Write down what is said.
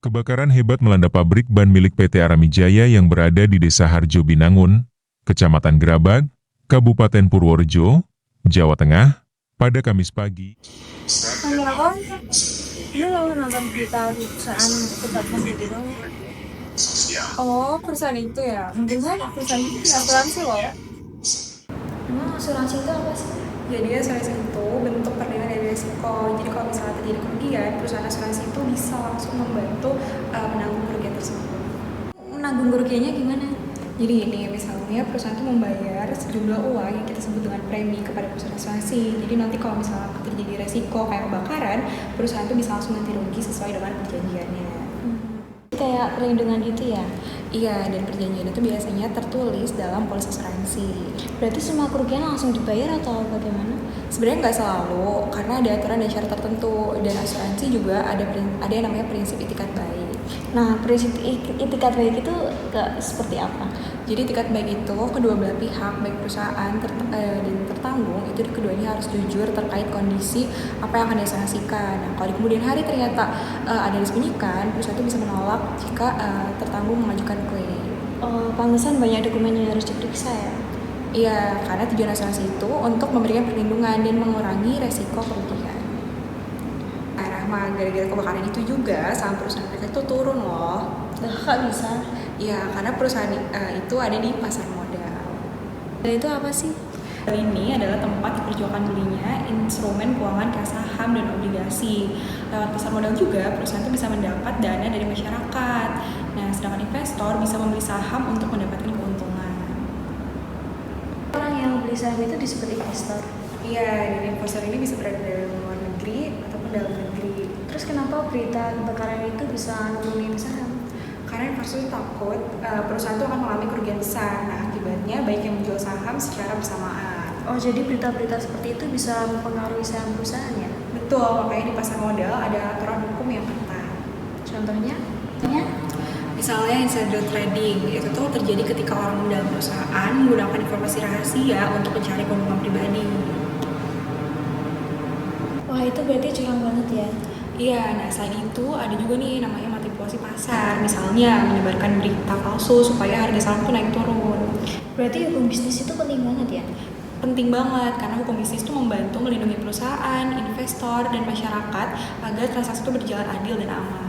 Kebakaran hebat melanda pabrik ban milik PT Aramijaya yang berada di Desa Harjo Binangun, Kecamatan Grabag, Kabupaten Purworejo, Jawa Tengah, pada Kamis pagi. Lu nonton berita perusahaan kebakaran gitu dong. Oh, perusahaan itu ya? Mungkin saja perusahaan itu punya asuransi loh. Emang asuransi itu apa sih? Jadi asuransi itu bentuk perlindungan dari risiko. Jadi kalau misalnya terjadi kerugian, perusahaan asuransi itu bisa langsung membantu menanggung kerugian tersebut. Menanggung kerugiannya gimana? Jadi ini misalnya perusahaan itu membayar sejumlah uang yang kita sebut dengan premi kepada perusahaan asuransi. Jadi nanti kalau misalnya terjadi resiko kayak kebakaran, perusahaan itu bisa langsung ganti rugi sesuai dengan perjanjiannya. Kayak perlindungan gitu ya? Iya, dan perjanjian itu biasanya tertulis dalam polis asuransi. Berarti semua kerugian langsung dibayar atau bagaimana? Sebenarnya nggak selalu, karena ada aturan dan syarat tertentu. Dan asuransi juga ada yang namanya prinsip itikat baik. Nah, prinsip itikat baik itu seperti apa? Jadi itikat baik itu kedua belah pihak, baik perusahaan dan tertanggung, itu keduanya harus jujur terkait kondisi apa yang akan diasuransikan. Nah, kalau di kemudian hari ternyata ada yang disembunyikan, perusahaan itu bisa menolak jika tertanggung mengajukan klaim. Oh, pantesan banyak dokumen yang harus diperiksa ya? Iya, karena tujuan asuransi itu untuk memberikan perlindungan dan mengurangi resiko kerugian. Gara-gara kebakaran itu juga saham perusahaan mereka itu turun loh. Kok bisa? Iya, karena perusahaan itu ada di pasar modal. Dan itu apa sih? Ini adalah tempat diperjualkan belinya instrumen keuangan kayak saham dan obligasi. Lewat pasar modal juga, perusahaan itu bisa mendapat dana dari masyarakat. Nah, sedangkan investor bisa membeli saham untuk mendapatkan keuntungan. Orang yang beli saham itu disebut investor? Iya, dan investor ini bisa berada di luar negeri ataupun dalam negeri. Terus kenapa berita kebakaran itu bisa nurunin saham? Karena investor takut perusahaan itu akan mengalami kerugian besar. Nah, akibatnya baik yang menjual saham secara bersamaan. Oh, jadi berita-berita seperti itu bisa mempengaruhi saham perusahaan ya? Betul, makanya di pasar modal ada aturan hukum yang ketat. Contohnya? Misalnya insider trading, itu tuh terjadi ketika orang dalam perusahaan menggunakan informasi rahasia untuk mencari keuntungan pribadi. Wah, itu berarti curang banget ya? Iya, nah selain itu ada juga nih namanya manipulasi pasar. Misalnya menyebarkan berita palsu supaya harga saham tuh naik turun. Berarti hukum bisnis itu penting banget ya? Penting banget, karena hukum bisnis itu membantu melindungi perusahaan, investor, dan masyarakat agar transaksi itu berjalan adil dan aman.